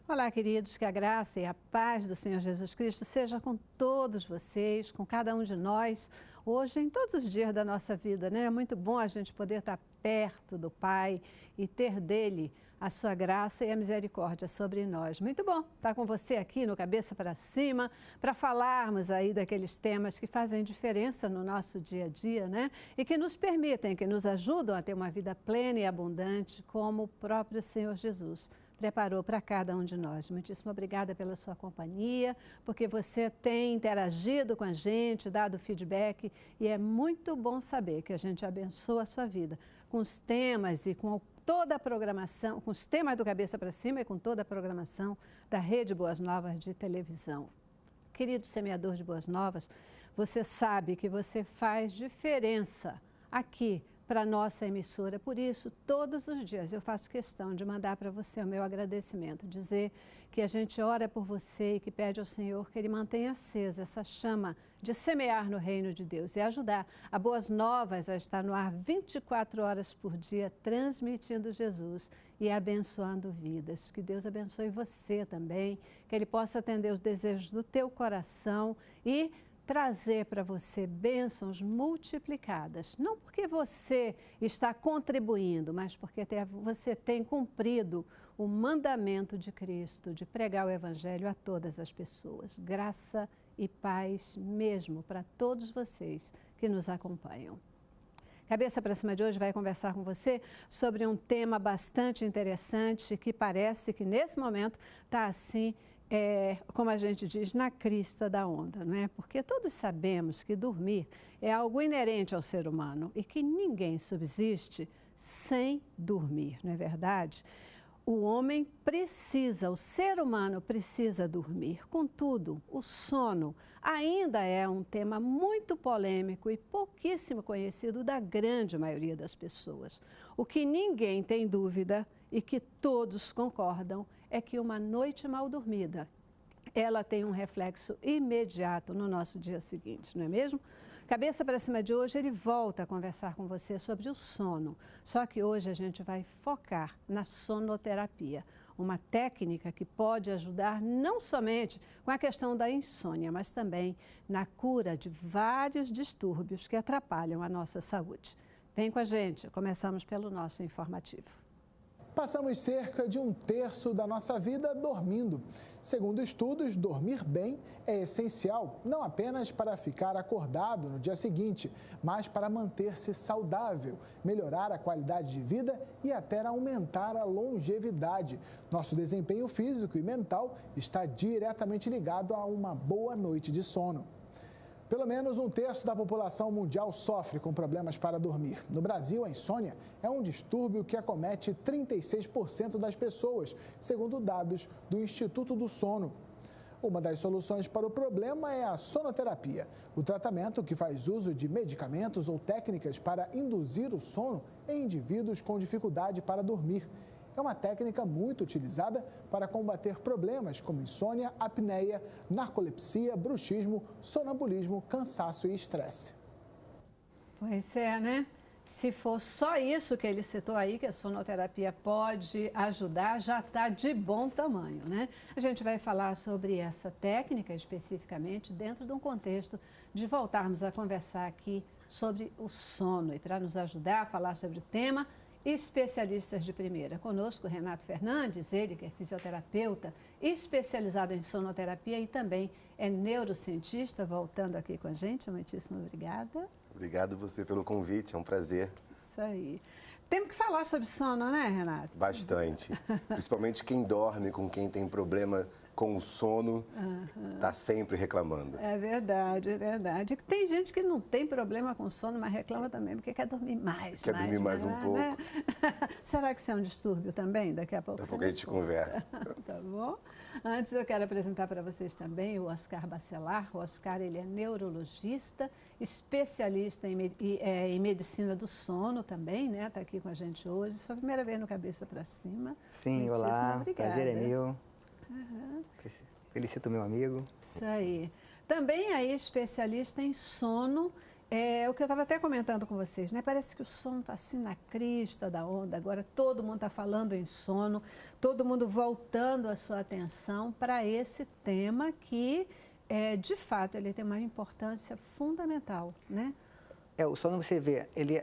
Olá, queridos, que a graça e a paz do Senhor Jesus Cristo seja com todos vocês, com cada um de nós, hoje, em todos os dias da nossa vida, né? É muito bom a gente poder estar perto do Pai e ter dele a sua graça e a misericórdia sobre nós. Muito bom estar com você aqui no Cabeça para Cima, para falarmos aí daqueles temas que fazem diferença no nosso dia a dia, né? E que nos permitem, que nos ajudam a ter uma vida plena e abundante, como o próprio Senhor Jesus preparou para cada um de nós. Muitíssimo obrigada pela sua companhia, porque você tem interagido com a gente, dado feedback, e é muito bom saber que a gente abençoa a sua vida com os temas e com toda a programação, com os temas do Cabeça para Cima e com toda a programação da Rede Boas Novas de televisão. Querido semeador de Boas Novas, você sabe que você faz diferença aqui para a nossa emissora. Por isso, todos os dias eu faço questão de mandar para você o meu agradecimento, dizer que a gente ora por você e que pede ao Senhor que Ele mantenha acesa essa chama de semear no reino de Deus e ajudar a Boas Novas a estar no ar 24 horas por dia, transmitindo Jesus e abençoando vidas. Que Deus abençoe você também, que Ele possa atender os desejos do teu coração e trazer para você bênçãos multiplicadas, não porque você está contribuindo, mas porque você tem cumprido o mandamento de Cristo de pregar o Evangelho a todas as pessoas. Graça e paz mesmo para todos vocês que nos acompanham. Cabeça para Cima de hoje vai conversar com você sobre um tema bastante interessante que parece que nesse momento está assim, como a gente diz, na crista da onda, não é? Porque todos sabemos que dormir é algo inerente ao ser humano e que ninguém subsiste sem dormir, não é verdade? O homem precisa, o ser humano precisa dormir. Contudo, o sono ainda é um tema muito polêmico e pouquíssimo conhecido da grande maioria das pessoas. O que ninguém tem dúvida e que todos concordam é que uma noite mal dormida, ela tem um reflexo imediato no nosso dia seguinte, não é mesmo? Cabeça para Cima de hoje, ele volta a conversar com você sobre o sono. Só que hoje a gente vai focar na sonoterapia, uma técnica que pode ajudar não somente com a questão da insônia, mas também na cura de vários distúrbios que atrapalham a nossa saúde. Vem com a gente, começamos pelo nosso informativo. Passamos cerca de um terço da nossa vida dormindo. Segundo estudos, dormir bem é essencial, não apenas para ficar acordado no dia seguinte, mas para manter-se saudável, melhorar a qualidade de vida e até aumentar a longevidade. Nosso desempenho físico e mental está diretamente ligado a uma boa noite de sono. Pelo menos um terço da população mundial sofre com problemas para dormir. No Brasil, a insônia é um distúrbio que acomete 36% das pessoas, segundo dados do Instituto do Sono. Uma das soluções para o problema é a sonoterapia, o tratamento que faz uso de medicamentos ou técnicas para induzir o sono em indivíduos com dificuldade para dormir. É uma técnica muito utilizada para combater problemas como insônia, apneia, narcolepsia, bruxismo, sonambulismo, cansaço e estresse. Pois é, né? Se for só isso que ele citou aí, que a sonoterapia pode ajudar, já está de bom tamanho, né? A gente vai falar sobre essa técnica especificamente dentro de um contexto de voltarmos a conversar aqui sobre o sono. E para nos ajudar a falar sobre o tema, especialistas de primeira. Conosco, Renato Fernandes, ele que é fisioterapeuta, especializado em sonoterapia e também é neurocientista, voltando aqui com a gente. Muitíssimo obrigada. Obrigado você pelo convite, é um prazer. Isso aí. Temos que falar sobre sono, né, Renato? Bastante. Principalmente quem dorme, com quem tem problema com o sono, está sempre reclamando. É verdade, é verdade. Tem gente que não tem problema com sono, mas reclama também, porque quer dormir mais. Quer dormir mais um pouco. Né? Será que isso é um distúrbio também? Daqui a pouco. Daqui a pouco a gente conversa. Tá bom? Antes eu quero apresentar para vocês também o Oscar Bacelar. O Oscar, ele é neurologista, especialista em medicina do sono também, né? Está aqui com a gente hoje. Sua primeira vez no Cabeça para Cima. Sim, olá. Prazer é meu. Felicito meu amigo. Isso aí. Também aí especialista em sono É o que eu estava até comentando com vocês, né? Parece que o sono está assim na crista da onda. Agora todo mundo está falando em sono, todo mundo voltando a sua atenção para esse tema que, de fato, ele tem uma importância fundamental, né? O sono, você vê, ele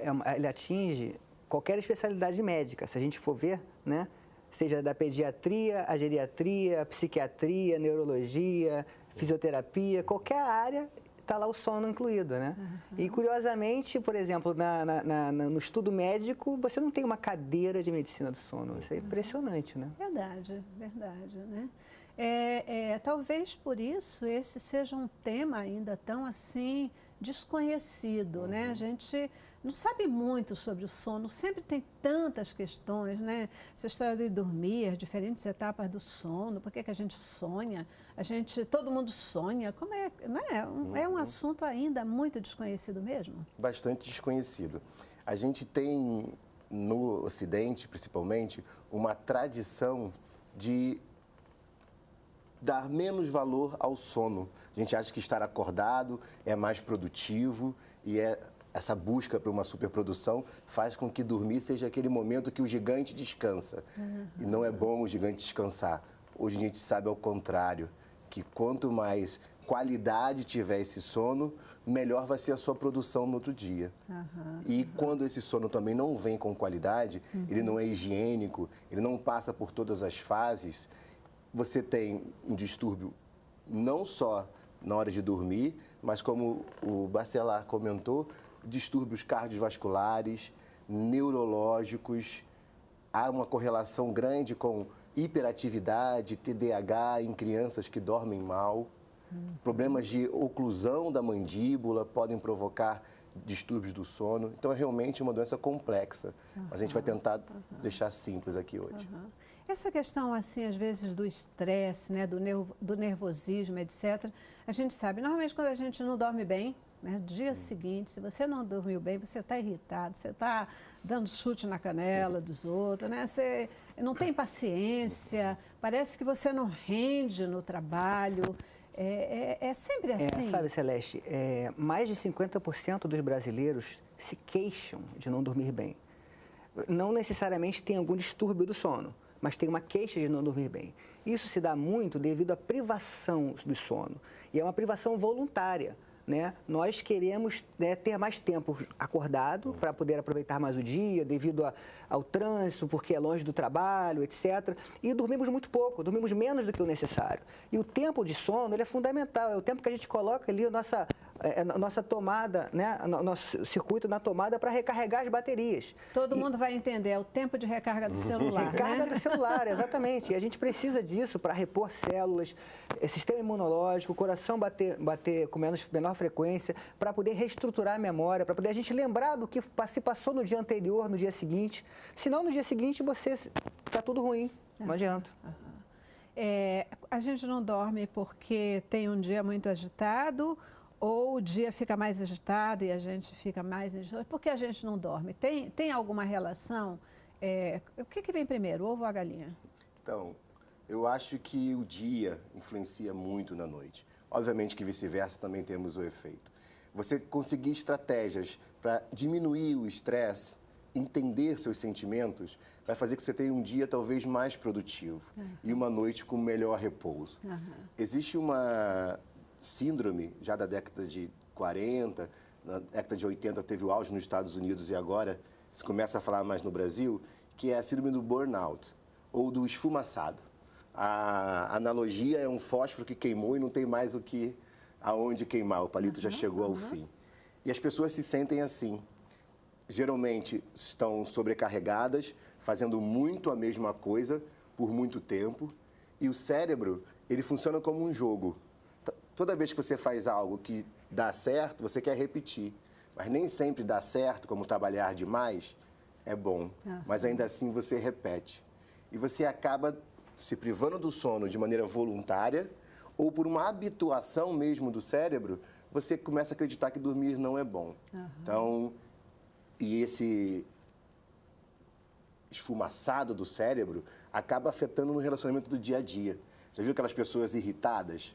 atinge qualquer especialidade médica, se a gente for ver, né? Seja da pediatria, a geriatria, a psiquiatria, neurologia, fisioterapia, qualquer área está lá o sono incluído, né? E, curiosamente, por exemplo, no estudo médico, você não tem uma cadeira de medicina do sono. Isso é impressionante, né? Verdade, verdade, né? Talvez por isso esse seja um tema ainda tão assim desconhecido, né? A gente não sabe muito sobre o sono, sempre tem tantas questões, né? Essa história de dormir, diferentes etapas do sono, por que a gente sonha? Todo mundo sonha, como é, né? É um assunto ainda muito desconhecido mesmo? Bastante desconhecido. A gente tem, no Ocidente, principalmente, uma tradição de dar menos valor ao sono. A gente acha que estar acordado é mais produtivo e essa busca por uma superprodução faz com que dormir seja aquele momento que o gigante descansa. E não é bom o gigante descansar. Hoje a gente sabe ao contrário, que quanto mais qualidade tiver esse sono, melhor vai ser a sua produção no outro dia. E quando esse sono também não vem com qualidade, ele não é higiênico, ele não passa por todas as fases, você tem um distúrbio não só na hora de dormir, mas como o Bacelar comentou, distúrbios cardiovasculares, neurológicos. Há uma correlação grande com hiperatividade, TDAH em crianças que dormem mal. Problemas de oclusão da mandíbula podem provocar distúrbios do sono. Então, é realmente uma doença complexa. Mas a gente vai tentar deixar simples aqui hoje. Essa questão, assim, às vezes do estresse, né, do nervosismo, etc., a gente sabe, normalmente quando a gente não dorme bem, né, no dia seguinte, se você não dormiu bem, você está irritado, você está dando chute na canela dos outros, né, você não tem paciência, parece que você não rende no trabalho. É sempre assim. Sabe, Celeste, mais de 50% dos brasileiros se queixam de não dormir bem. Não necessariamente tem algum distúrbio do sono, mas tem uma queixa de não dormir bem. Isso se dá muito devido à privação do sono. E é uma privação voluntária, né? Nós queremos, né, ter mais tempo acordado para poder aproveitar mais o dia, devido ao trânsito, porque é longe do trabalho, etc. E dormimos muito pouco, dormimos menos do que o necessário. E o tempo de sono, ele é fundamental, é o tempo que a gente coloca ali a nossa tomada, né, o nosso circuito na tomada para recarregar as baterias. Todo mundo vai entender, é o tempo de recarga do celular, Recarga do celular, exatamente. E a gente precisa disso para repor células, sistema imunológico, coração bater com menor frequência, para poder reestruturar a memória, para poder a gente lembrar do que se passou no dia anterior, no dia seguinte. Senão, no dia seguinte, está tudo ruim, não adianta. A gente não dorme porque tem um dia muito agitado ou o dia fica mais agitado e a gente fica mais agitado? Por que a gente não dorme? Tem alguma relação? O que vem primeiro, o ovo ou a galinha? Então, eu acho que o dia influencia muito na noite. Obviamente que vice-versa também temos o efeito. Você conseguir estratégias para diminuir o estresse, entender seus sentimentos, vai fazer que você tenha um dia talvez mais produtivo e uma noite com melhor repouso. Existe uma síndrome já da década de 40, na década de 80 teve o auge nos Estados Unidos e agora se começa a falar mais no Brasil, que é a síndrome do burnout ou do esfumaçado. A analogia é um fósforo que queimou e não tem mais aonde queimar, o palito já chegou ao fim. E as pessoas se sentem assim. Geralmente estão sobrecarregadas, fazendo muito a mesma coisa por muito tempo. E o cérebro, ele funciona como um jogo. Toda vez que você faz algo que dá certo, você quer repetir. Mas nem sempre dá certo, como trabalhar demais, é bom. Mas ainda assim você repete. E você acaba se privando do sono de maneira voluntária ou por uma habituação mesmo do cérebro, você começa a acreditar que dormir não é bom. Então, e esse esfumaçado do cérebro acaba afetando no relacionamento do dia a dia. Já viu aquelas pessoas irritadas?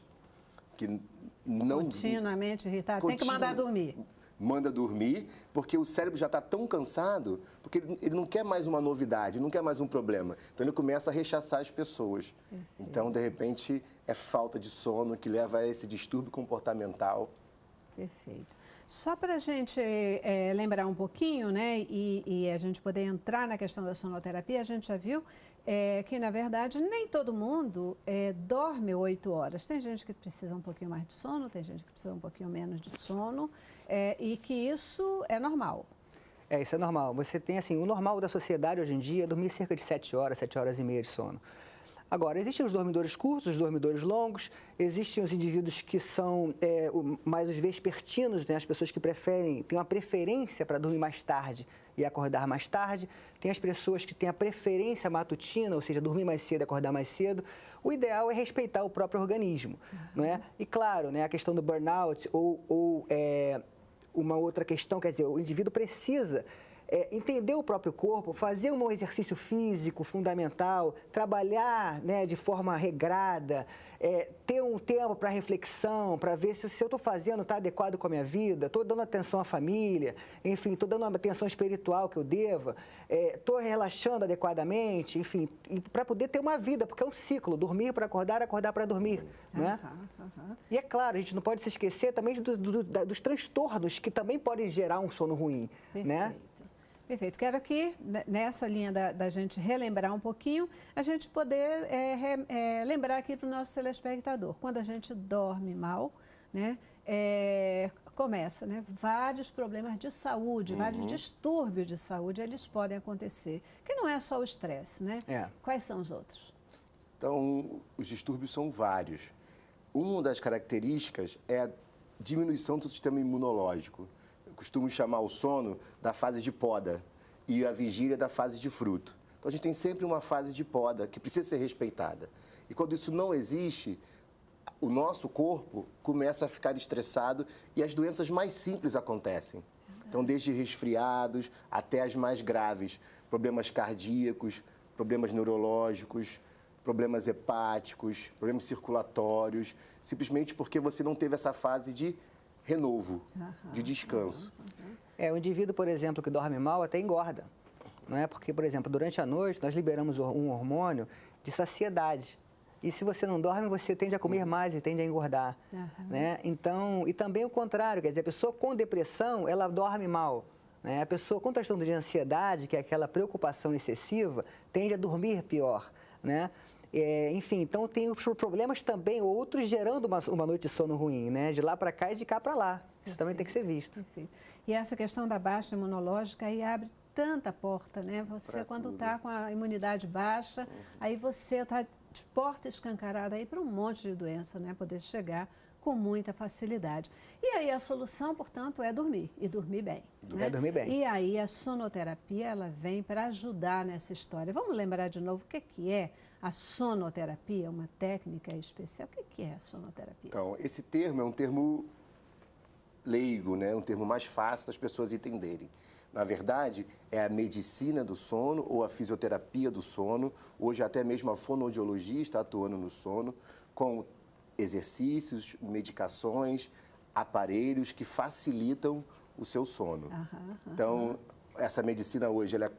Que não... Continuamente irritadas, tem que mandar dormir. manda dormir, porque o cérebro já está tão cansado, porque ele não quer mais uma novidade, não quer mais um problema. Então, ele começa a rechaçar as pessoas. Então, de repente, é falta de sono que leva a esse distúrbio comportamental. Perfeito. Só para a gente lembrar um pouquinho, né, e a gente poder entrar na questão da sonoterapia, a gente já viu que, na verdade, nem todo mundo dorme 8 horas. Tem gente que precisa um pouquinho mais de sono, tem gente que precisa um pouquinho menos de sono, e que isso é normal. Isso é normal. Você tem, assim, o normal da sociedade hoje em dia é dormir cerca de 7 horas e meia de sono. Agora, existem os dormidores curtos, os dormidores longos, existem os indivíduos que são mais os vespertinos, né? As pessoas que têm uma preferência para dormir mais tarde e acordar mais tarde. Tem as pessoas que têm a preferência matutina, ou seja, dormir mais cedo e acordar mais cedo. O ideal é respeitar o próprio organismo, não é? E claro, né, a questão do burnout ou uma outra questão, quer dizer, o indivíduo precisa entender o próprio corpo, fazer um exercício físico fundamental, trabalhar, né, de forma regrada, ter um tempo para reflexão, para ver se eu estou fazendo está adequado com a minha vida, estou dando atenção à família, enfim, estou dando uma atenção espiritual que eu deva, estou relaxando adequadamente, enfim, para poder ter uma vida, porque é um ciclo, dormir para acordar, acordar para dormir, né? E é claro, a gente não pode se esquecer também dos transtornos que também podem gerar um sono ruim, né? Perfeito. Quero que, nessa linha da gente relembrar um pouquinho, a gente poder lembrar aqui para o nosso telespectador. Quando a gente dorme mal, né, começa, né, vários problemas de saúde, vários distúrbios de saúde, eles podem acontecer. Que não é só o estresse, né? Quais são os outros? Então, os distúrbios são vários. Uma das características é a diminuição do sistema imunológico. Eu costumo chamar o sono da fase de poda e a vigília da fase de fruto. Então, a gente tem sempre uma fase de poda que precisa ser respeitada. E quando isso não existe, o nosso corpo começa a ficar estressado e as doenças mais simples acontecem. Então, desde resfriados até as mais graves, problemas cardíacos, problemas neurológicos, problemas hepáticos, problemas circulatórios, simplesmente porque você não teve essa fase de renovo, de descanso. O indivíduo, por exemplo, que dorme mal até engorda, não é? Porque, por exemplo, durante a noite nós liberamos um hormônio de saciedade. E se você não dorme, você tende a comer mais e tende a engordar, né? Então, e também o contrário, quer dizer, a pessoa com depressão, ela dorme mal, né? A pessoa com transtorno de ansiedade, que é aquela preocupação excessiva, tende a dormir pior, né? Enfim, então tem os problemas também, outros gerando uma noite de sono ruim, né? De lá para cá e de cá para lá. Isso também tem que ser visto. Perfeito. E essa questão da baixa imunológica aí abre tanta porta, né? Você, quando está com a imunidade baixa, aí você está de porta escancarada aí para um monte de doença, né? Poder chegar com muita facilidade. E aí a solução, portanto, é dormir, e dormir bem. Né? Dormir bem. E aí a sonoterapia, ela vem para ajudar nessa história. Vamos lembrar de novo o que é a sonoterapia, uma técnica especial. O que é a sonoterapia? Então, esse termo é um termo leigo, né? Um termo mais fácil das pessoas entenderem. Na verdade, é a medicina do sono ou a fisioterapia do sono. Hoje, até mesmo a fonoaudiologia está atuando no sono com exercícios, medicações, aparelhos que facilitam o seu sono. Então, essa medicina hoje ela é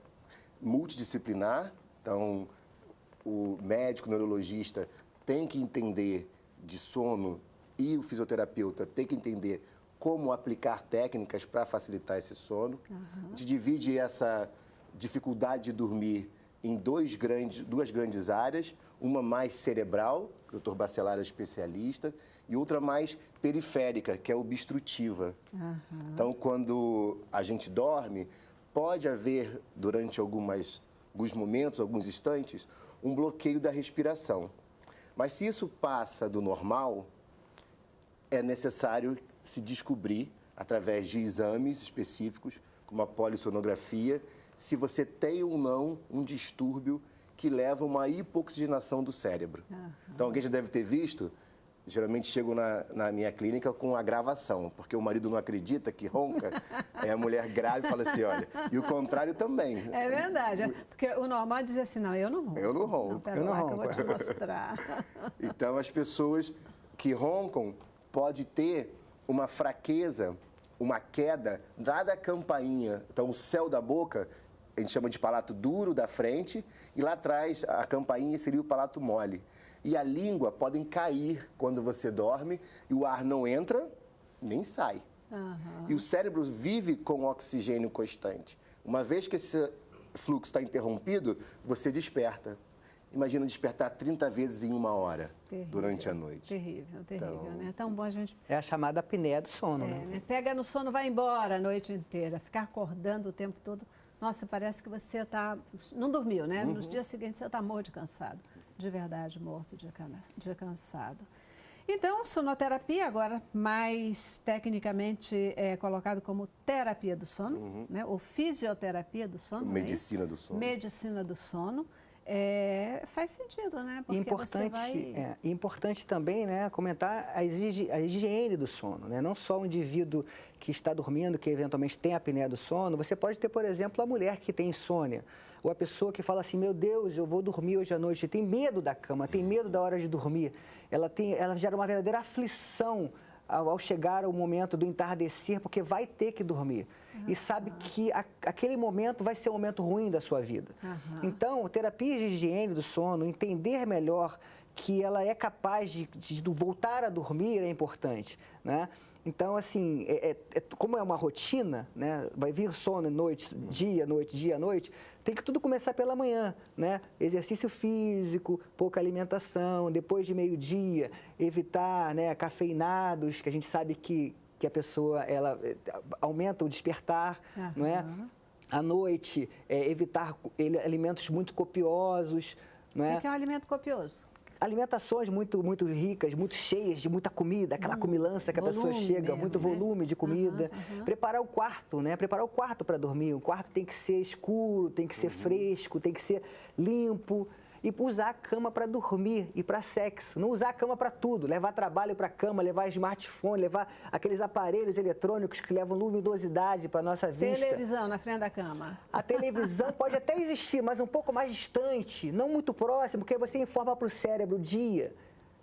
multidisciplinar. Então, o médico neurologista tem que entender de sono e o fisioterapeuta tem que entender como aplicar técnicas para facilitar esse sono. A gente divide essa dificuldade de dormir em duas grandes áreas, uma mais cerebral, o Dr. Bacelar é especialista, e outra mais periférica, que é obstrutiva. Então, quando a gente dorme, pode haver, durante alguns momentos, alguns instantes, um bloqueio da respiração. Mas se isso passa do normal, é necessário se descobrir, através de exames específicos, como a polissonografia, se você tem ou não um distúrbio que leva a uma hipoxigenação do cérebro. Então, alguém já deve ter visto, geralmente chego na minha clínica com a gravação, porque o marido não acredita que ronca, aí a mulher grave fala assim, olha, e o contrário também. É verdade, porque o normal é dizer assim, não, eu não ronco. Eu não ronco. Não, pera lá que eu vou te mostrar. Então, as pessoas que roncam podem ter uma fraqueza uma queda lá da campainha. Então, o céu da boca, a gente chama de palato duro da frente, e lá atrás, a campainha seria o palato mole. E a língua podem cair quando você dorme, e o ar não entra, nem sai. E o cérebro vive com oxigênio constante. Uma vez que esse fluxo está interrompido, você desperta. Imagina despertar 30 vezes em 1 hora durante a noite. Terrível, terrível, né? É tão bom a gente... É a chamada apneia do sono, né? Pega no sono, vai embora a noite inteira. Ficar acordando o tempo todo. Nossa, parece que você não dormiu, né? Nos dias seguintes você está morto de cansado. De verdade, morto de cansado. Então, sonoterapia, agora mais tecnicamente colocado como terapia do sono, né? Ou fisioterapia do sono. Medicina do sono. Medicina do sono. Faz sentido, né? Porque importante também, né, comentar a higiene do sono, né? Não só o indivíduo que está dormindo, que eventualmente tem apneia do sono, você pode ter, por exemplo, a mulher que tem insônia, ou a pessoa que fala assim, meu Deus, eu vou dormir hoje à noite, tem medo da cama, tem medo da hora de dormir, ela gera uma verdadeira aflição ao chegar ao momento do entardecer, porque vai ter que dormir. E sabe que aquele momento vai ser um momento ruim da sua vida. Então, terapias de higiene do sono, entender melhor que ela é capaz de voltar a dormir é importante, né? Então, assim, como é uma rotina, né? Vai vir sono noite, dia, noite, tem que tudo começar pela manhã, né? Exercício físico, pouca alimentação, depois de meio-dia, evitar, né, cafeinados, que a gente sabe que a pessoa, ela aumenta o despertar, não é? À noite, evitar alimentos muito copiosos, não é? O que é um alimento copioso? Alimentações muito, muito ricas, muito cheias de muita comida, aquela comilança que a pessoa chega, mesmo, muito volume de comida. Preparar o quarto, né? Preparar o quarto para dormir. O quarto tem que ser escuro, tem que ser fresco, tem que ser limpo. E usar a cama para dormir e para sexo. Não usar a cama para tudo. Levar trabalho para a cama, levar smartphone, levar aqueles aparelhos eletrônicos que levam luminosidade para a nossa vista. Televisão na frente da cama. A televisão pode até existir, mas um pouco mais distante, não muito próximo, porque você informa para o cérebro dia.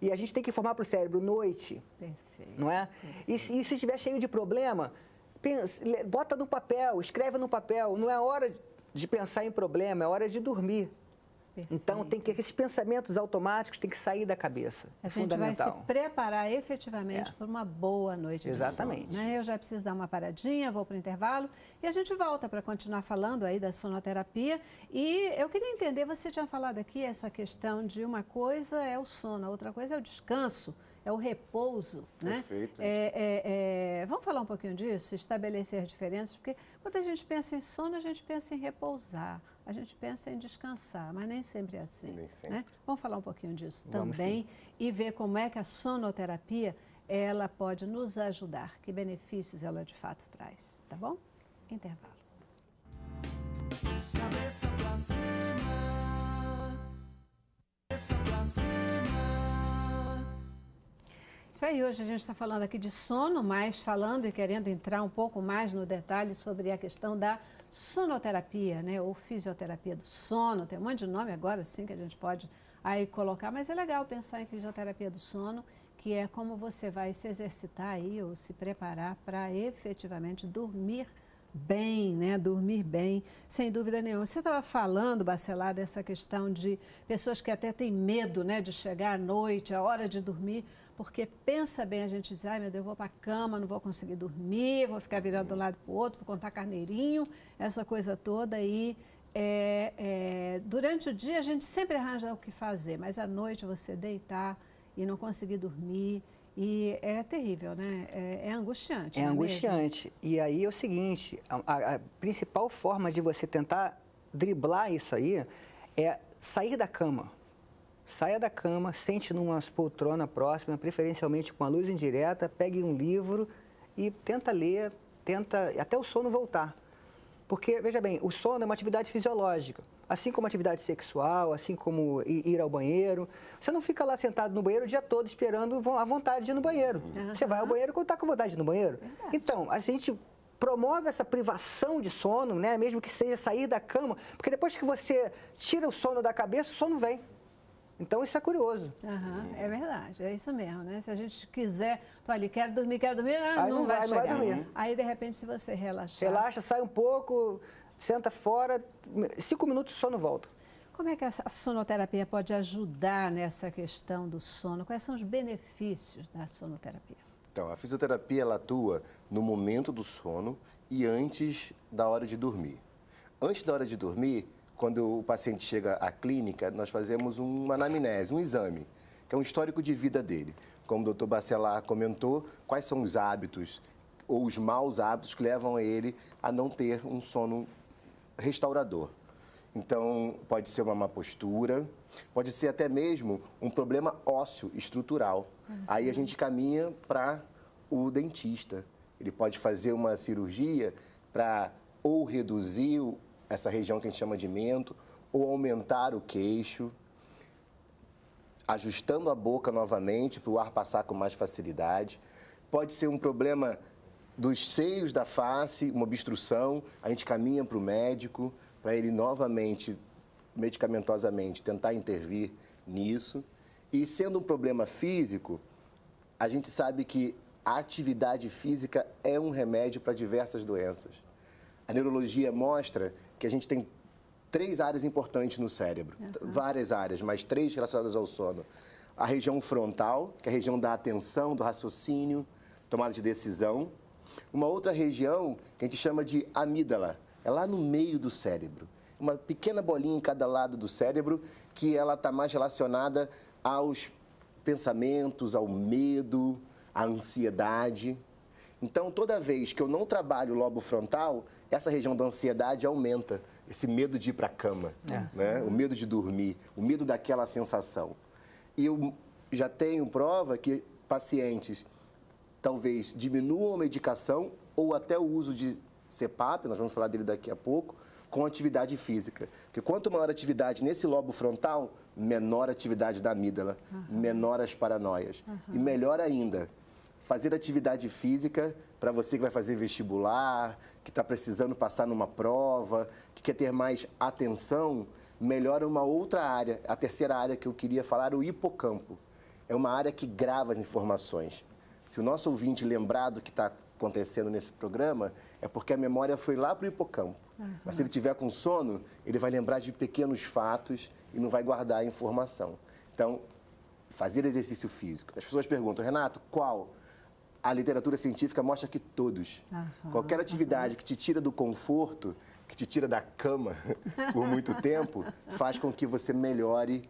E a gente tem que informar para o cérebro noite. Perfeito. Não é? E se estiver cheio de problema, bota no papel, escreve no papel. Não é hora de pensar em problema, é hora de dormir. Perfeito. Então, esses pensamentos automáticos têm que sair da cabeça. A gente vai se preparar efetivamente por uma boa noite de sono. Exatamente. Né? Eu já preciso dar uma paradinha, vou para o intervalo e a gente volta para continuar falando aí da sonoterapia. E eu queria entender, você tinha falado aqui essa questão de uma coisa é o sono, a outra coisa é o descanso. É o repouso, né? Perfeito. Vamos falar um pouquinho disso, estabelecer diferenças, porque quando a gente pensa em sono, a gente pensa em repousar, a gente pensa em descansar, mas nem sempre é assim. Nem sempre. Né? Vamos falar um pouquinho disso também e ver como é que a sonoterapia ela pode nos ajudar, que benefícios ela de fato traz, tá bom? Intervalo. Cabeça pra cima, cabeça pra cima. Isso aí, hoje a gente está falando aqui de sono, mas falando e querendo entrar um pouco mais no detalhe sobre a questão da sonoterapia, né? Ou fisioterapia do sono. Tem um monte de nome agora, sim, que a gente pode aí colocar, mas é legal pensar em fisioterapia do sono, que é como você vai se exercitar aí ou se preparar para efetivamente dormir bem, né? Dormir bem, sem dúvida nenhuma. Você estava falando, Bacelar, dessa questão de pessoas que até têm medo, né, de chegar à noite, a hora de dormir, porque pensa bem, a gente diz, ai meu Deus, eu vou para a cama, não vou conseguir dormir, vou ficar virando de um lado para o outro, vou contar carneirinho, essa coisa toda. E durante o dia a gente sempre arranja o que fazer, mas à noite você deitar e não conseguir dormir, e é terrível, né? É angustiante. É angustiante. E aí é o seguinte, a principal forma de você tentar driblar isso aí é sair da cama. Saia da cama, sente numa poltrona próxima, preferencialmente com a luz indireta, pegue um livro e tenta ler, até o sono voltar. Porque, veja bem, o sono é uma atividade fisiológica, assim como atividade sexual, assim como ir ao banheiro. Você não fica lá sentado no banheiro o dia todo esperando a vontade de ir no banheiro. Você vai ao banheiro quando está com vontade de ir no banheiro. Então, a gente promove essa privação de sono, né? Mesmo que seja sair da cama, porque depois que você tira o sono da cabeça, o sono vem. Então, isso é curioso. É verdade, é isso mesmo, né? Se a gente quiser, tô ali, quero dormir, não vai chegar. Não vai dormir. Aí, de repente, se você relaxar... Relaxa, sai um pouco, senta fora, 5 minutos o sono volta. Como é que a sonoterapia pode ajudar nessa questão do sono? Quais são os benefícios da sonoterapia? Então, a fisioterapia ela atua no momento do sono e antes da hora de dormir. Antes da hora de dormir, quando o paciente chega à clínica, nós fazemos uma anamnese, um exame, que é um histórico de vida dele. Como o doutor Bacelar comentou, quais são os hábitos ou os maus hábitos que levam ele a não ter um sono restaurador. Então, pode ser uma má postura, pode ser até mesmo um problema ósseo estrutural. Aí a gente caminha para o dentista. Ele pode fazer uma cirurgia para ou reduzir essa região que a gente chama de mento, ou aumentar o queixo, ajustando a boca novamente para o ar passar com mais facilidade. Pode ser um problema dos seios da face, uma obstrução, a gente caminha para o médico, para ele novamente, medicamentosamente, tentar intervir nisso. E sendo um problema físico, a gente sabe que a atividade física é um remédio para diversas doenças. A neurologia mostra que a gente tem 3 áreas importantes no cérebro, várias áreas, mas 3 relacionadas ao sono. A região frontal, que é a região da atenção, do raciocínio, tomada de decisão. Uma outra região que a gente chama de amígdala, é lá no meio do cérebro. Uma pequena bolinha em cada lado do cérebro que ela está mais relacionada aos pensamentos, ao medo, à ansiedade. Então, toda vez que eu não trabalho o lobo frontal, essa região da ansiedade aumenta. Esse medo de ir para a cama, né? O medo de dormir, o medo daquela sensação. E eu já tenho prova que pacientes talvez diminuam a medicação ou até o uso de CPAP, nós vamos falar dele daqui a pouco, com atividade física. Porque quanto maior atividade nesse lobo frontal, menor atividade da amígdala, menor as paranoias. E melhor ainda, fazer atividade física para você que vai fazer vestibular, que está precisando passar numa prova, que quer ter mais atenção, melhora uma outra área. A terceira área que eu queria falar, o hipocampo. É uma área que grava as informações. Se o nosso ouvinte lembrar do que está acontecendo nesse programa, é porque a memória foi lá para o hipocampo. Mas se ele tiver com sono, ele vai lembrar de pequenos fatos e não vai guardar a informação. Então, fazer exercício físico. As pessoas perguntam, Renato, qual? A literatura científica mostra que todos. Qualquer atividade que te tira do conforto, que te tira da cama por muito tempo, faz com que você melhore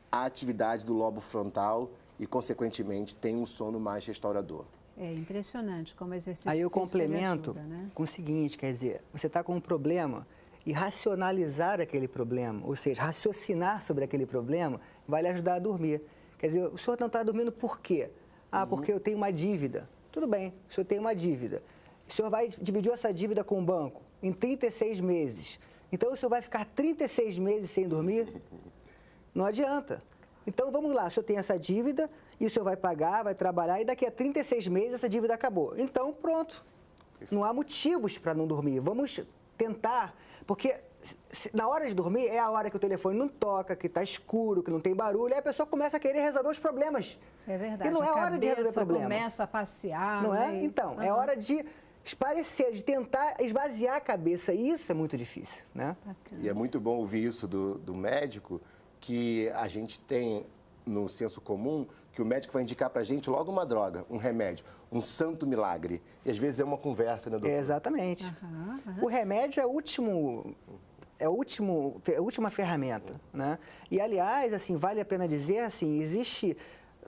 a atividade do lobo frontal e, consequentemente, tenha um sono mais restaurador. É impressionante como exercício Aí eu físico complemento ajuda, né? com o seguinte, quer dizer, você está com um problema e racionalizar aquele problema, ou seja, raciocinar sobre aquele problema, vai lhe ajudar a dormir. Quer dizer, o senhor não está dormindo por quê? Ah, porque eu tenho uma dívida. Tudo bem, o senhor tem uma dívida. O senhor vai dividir essa dívida com o banco em 36 meses. Então, o senhor vai ficar 36 meses sem dormir? Não adianta. Então, vamos lá, o senhor tem essa dívida e o senhor vai pagar, vai trabalhar e daqui a 36 meses essa dívida acabou. Então, pronto. Não há motivos para não dormir. Vamos tentar, porque na hora de dormir é a hora que o telefone não toca, que está escuro, que não tem barulho, aí a pessoa começa a querer resolver os problemas. É verdade. E não é hora de resolver problema. Começa a passear. Não né? é? Então, é hora de esparecer, de tentar esvaziar a cabeça. E isso é muito difícil, né? E é muito bom ouvir isso do médico, que a gente tem no senso comum que o médico vai indicar para a gente logo uma droga, um remédio, um santo milagre. E às vezes é uma conversa, né, doutor? Exatamente. O remédio é a última ferramenta, né? E, aliás, assim, vale a pena dizer, assim, existe...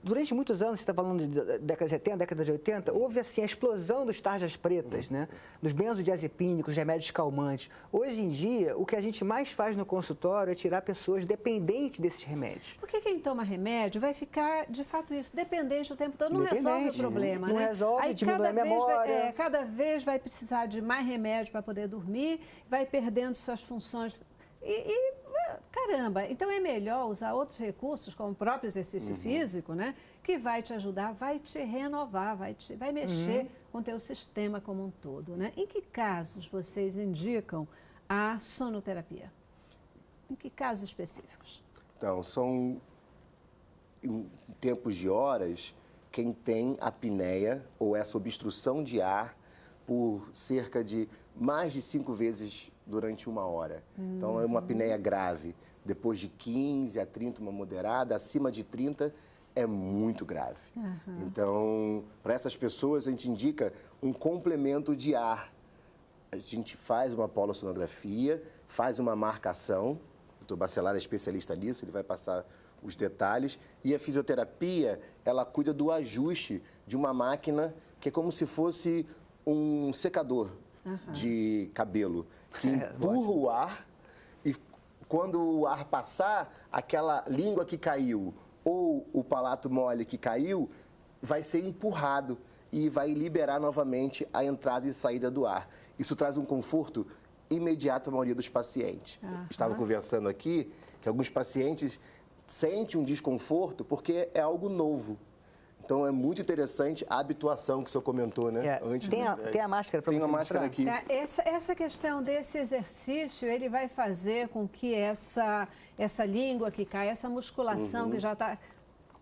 Durante muitos anos, você está falando de década de 70, década de 80, houve assim a explosão dos tarjas pretas, né? Dos benzodiazepínicos, remédios calmantes. Hoje em dia, o que a gente mais faz no consultório é tirar pessoas dependentes desses remédios. Porque quem toma remédio vai ficar, de fato, isso, dependente o tempo todo, não resolve o problema, não né? resolve, aí, diminui a memória. Cada vez vai precisar de mais remédio para poder dormir, vai perdendo suas funções. Caramba, então é melhor usar outros recursos, como o próprio exercício físico, né? Que vai te ajudar, vai te renovar, vai mexer com o teu sistema como um todo, né? Em que casos vocês indicam a sonoterapia? Em que casos específicos? Então, são em tempos de horas, quem tem apneia ou essa obstrução de ar por cerca de mais de 5 vezes durante 1 hora. Então, é uma apneia grave. Depois de 15 a 30, uma moderada. Acima de 30, é muito grave. Então, para essas pessoas, a gente indica um complemento de ar. A gente faz uma polissonografia, faz uma marcação. O Dr. Bacelar é especialista nisso, ele vai passar os detalhes. E a fisioterapia, ela cuida do ajuste de uma máquina que é como se fosse um secador de cabelo, que empurra o ar e quando o ar passar, aquela língua que caiu ou o palato mole que caiu vai ser empurrado e vai liberar novamente a entrada e saída do ar. Isso traz um conforto imediato à maioria dos pacientes. Estava conversando aqui que alguns pacientes sentem um desconforto porque é algo novo. Então, é muito interessante a habituação que o senhor comentou, né? Antes tem a máscara para você. Tem uma máscara aqui. Essa questão desse exercício, ele vai fazer com que essa língua que cai, essa musculação que já está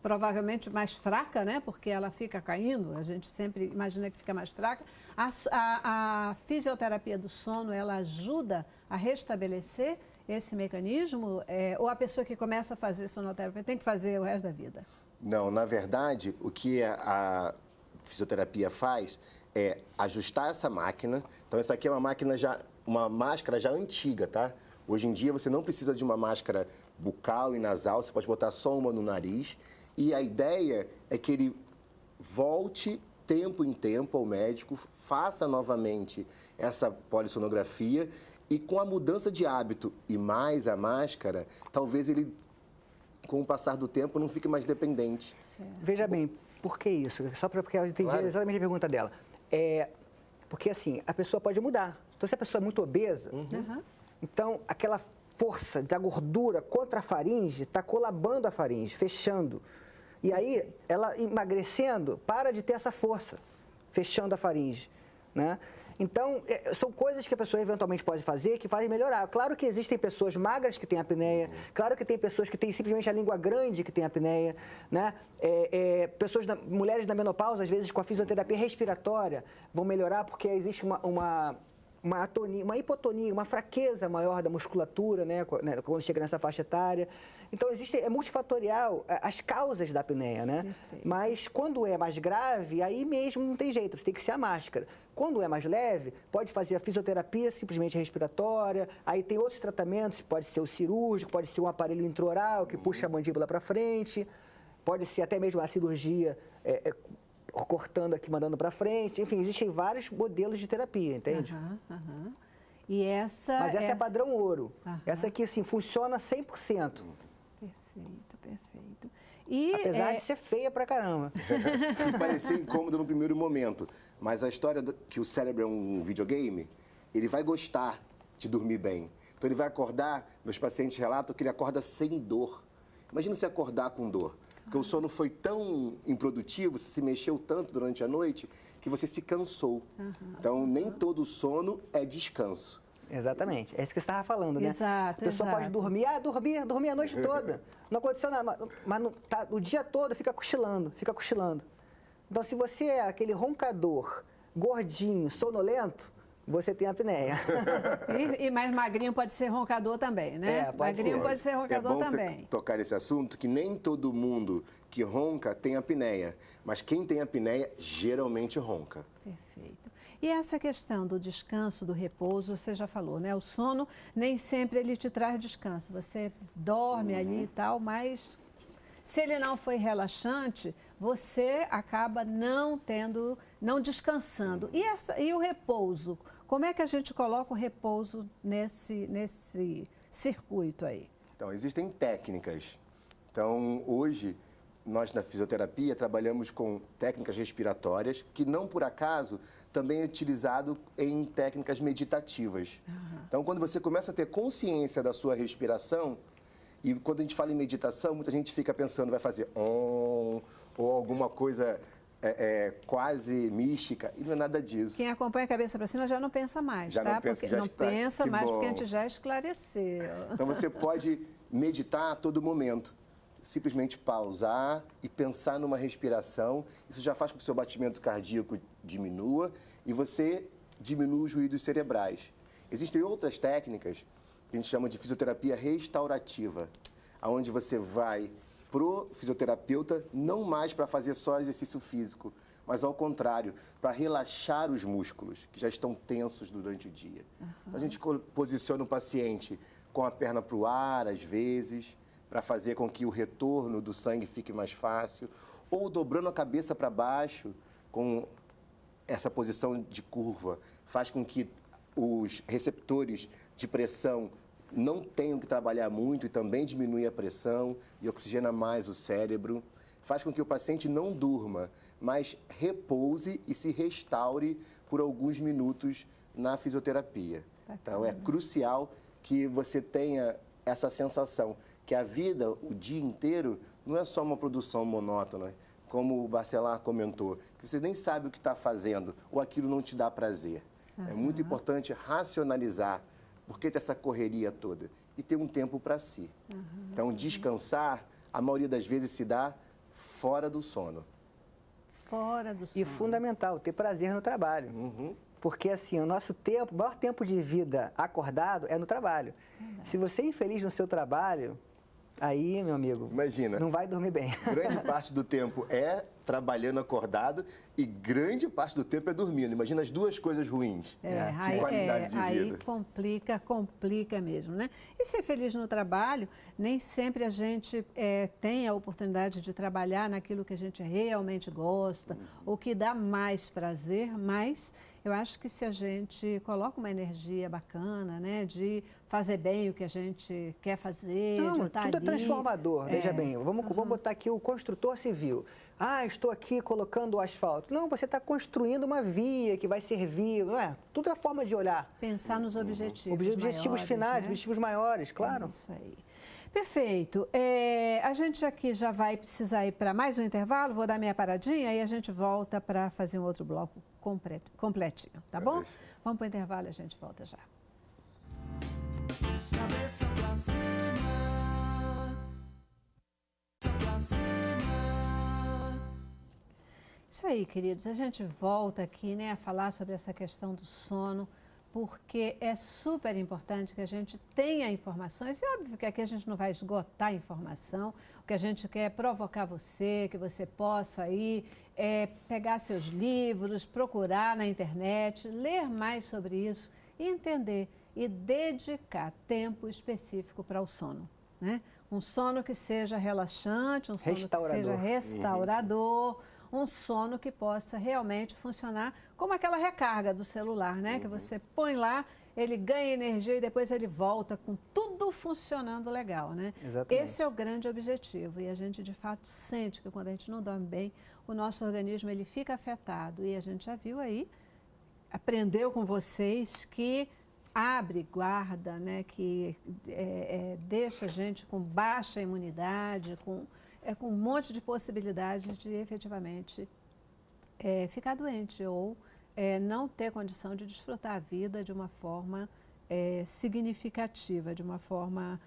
provavelmente mais fraca, né? Porque ela fica caindo, a gente sempre imagina que fica mais fraca. A fisioterapia do sono, ela ajuda a restabelecer esse mecanismo? Ou a pessoa que começa a fazer sonoterapia tem que fazer o resto da vida? Não, na verdade, o que a fisioterapia faz é ajustar essa máquina. Então, essa aqui é uma máscara já antiga, tá? Hoje em dia, você não precisa de uma máscara bucal e nasal, você pode botar só uma no nariz. E a ideia é que ele volte tempo em tempo ao médico, faça novamente essa polissonografia e com a mudança de hábito e mais a máscara, talvez ele, com o passar do tempo, não fique mais dependente. Certo. Veja bem, por que isso? Só porque eu entendi exatamente a pergunta dela. Porque assim, a pessoa pode mudar. Então, se a pessoa é muito obesa, então aquela força da gordura contra a faringe está colabando a faringe, fechando. E aí, ela emagrecendo, para de ter essa força, fechando a faringe, né? Então, são coisas que a pessoa eventualmente pode fazer que fazem melhorar. Claro que existem pessoas magras que têm apneia, claro que tem pessoas que têm simplesmente a língua grande que têm apneia, né? Mulheres na menopausa, às vezes, com a fisioterapia respiratória, vão melhorar porque existe uma hipotonia, uma fraqueza maior da musculatura, né, quando chega nessa faixa etária. Então, é multifatorial as causas da apneia, né? Perfeito. Mas quando é mais grave, aí mesmo não tem jeito, você tem que ser a máscara. Quando é mais leve, pode fazer a fisioterapia simplesmente respiratória, aí tem outros tratamentos, pode ser o cirúrgico, pode ser um aparelho intraoral que puxa a mandíbula para frente, pode ser até mesmo a cirurgia cortando aqui, mandando para frente. Enfim, existem vários modelos de terapia, entende? E Mas essa é padrão ouro. Essa aqui, assim, funciona 100%. Perfeito. Apesar de ser feia pra caramba. E parecer incômodo no primeiro momento. Mas a história que o cérebro é um videogame, ele vai gostar de dormir bem. Então, ele vai acordar, meus pacientes relatam que ele acorda sem dor. Imagina você acordar com dor. Porque o sono foi tão improdutivo, você se mexeu tanto durante a noite, que você se cansou. Então, nem todo sono é descanso. Exatamente. É isso que você estava falando, né? Exato, a pessoa pode dormir, dormir a noite toda. Não aconteceu nada, mas o dia todo fica cochilando. Então, se você é aquele roncador, gordinho, sonolento, você tem apneia. E mais magrinho pode ser roncador também, né? Magrinho pode ser roncador também. É bom você tocar esse assunto, que nem todo mundo que ronca tem apneia. Mas quem tem apneia, geralmente ronca. Perfeito. E essa questão do descanso, do repouso, você já falou, né? O sono, nem sempre ele te traz descanso. Você dorme ali e tal, mas se ele não foi relaxante, você acaba não descansando. E o repouso? Como é que a gente coloca o repouso nesse circuito aí? Então, existem técnicas. Então, hoje, nós na fisioterapia trabalhamos com técnicas respiratórias, que não por acaso também é utilizado em técnicas meditativas. Então, quando você começa a ter consciência da sua respiração, e quando a gente fala em meditação, muita gente fica pensando, vai fazer ou alguma coisa quase mística, e não é nada disso. Quem acompanha a cabeça para cima já não pensa mais, Já tá? não pensa, porque já não está- pensa que mais bom. porque a gente já esclareceu. Então você pode meditar a todo momento. Simplesmente pausar e pensar numa respiração. Isso já faz com que o seu batimento cardíaco diminua e você diminua os ruídos cerebrais. Existem outras técnicas que a gente chama de fisioterapia restaurativa, onde você vai pro fisioterapeuta não mais para fazer só exercício físico, mas ao contrário, para relaxar os músculos que já estão tensos durante o dia. Então, a gente posiciona o paciente com a perna para o ar, às vezes, para fazer com que o retorno do sangue fique mais fácil, ou dobrando a cabeça para baixo, com essa posição de curva, faz com que os receptores de pressão não tenham que trabalhar muito e também diminui a pressão e oxigena mais o cérebro. Faz com que o paciente não durma, mas repouse e se restaure por alguns minutos na fisioterapia. Então, é crucial que você tenha essa sensação que a vida, o dia inteiro, não é só uma produção monótona, como o Bacelar comentou, que você nem sabe o que está fazendo ou aquilo não te dá prazer. É muito importante racionalizar por que essa correria toda e ter um tempo para si. Então, descansar, a maioria das vezes se dá fora do sono. Fora do sono. E fundamental, ter prazer no trabalho. Porque assim, o nosso tempo, o maior tempo de vida acordado é no trabalho. Se você é infeliz no seu trabalho, aí, meu amigo, Imagina. não vai dormir bem. Grande parte do tempo é trabalhando acordado e grande parte do tempo é dormindo. Imagina as duas coisas ruins. Que qualidade de aí vida. complica mesmo, né? E ser feliz no trabalho, nem sempre a gente tem a oportunidade de trabalhar naquilo que a gente realmente gosta, ou que dá mais prazer, mas eu acho que se a gente coloca uma energia bacana, né, de fazer bem o que a gente quer fazer, de Não, estar tudo é ali, transformador, veja bem. Vamos botar aqui o construtor civil. Ah, estou aqui colocando o asfalto. Não, você está construindo uma via que vai servir, não é? Tudo é forma de olhar. pensar nos objetivos Objetivos maiores, finais, né? objetivos maiores, claro. É isso aí. Perfeito. A gente aqui já vai precisar ir para mais um intervalo, vou dar minha paradinha e a gente volta para fazer um outro bloco completinho, tá bom? Beleza. Vamos para o intervalo e a gente volta já. Cabeça pra cima, cabeça pra cima. Isso aí, queridos. A gente volta aqui, né, a falar sobre essa questão do sono, porque é super importante que a gente tenha informações. E óbvio que aqui a gente não vai esgotar a informação. O que a gente quer é provocar você, que você possa aí pegar seus livros, procurar na internet, ler mais sobre isso e entender e dedicar tempo específico para o sono, né? Um sono que seja relaxante, um sono que seja restaurador, um sono que possa realmente funcionar como aquela recarga do celular, né? Que você põe lá, ele ganha energia e depois ele volta com tudo funcionando legal, né? Exatamente. Esse é o grande objetivo e a gente de fato sente que quando a gente não dorme bem, o nosso organismo ele fica afetado e a gente já viu aí, aprendeu com vocês que abre guarda, né, que deixa a gente com baixa imunidade, com um monte de possibilidades de efetivamente ficar doente ou não ter condição de desfrutar a vida de uma forma significativa, de uma forma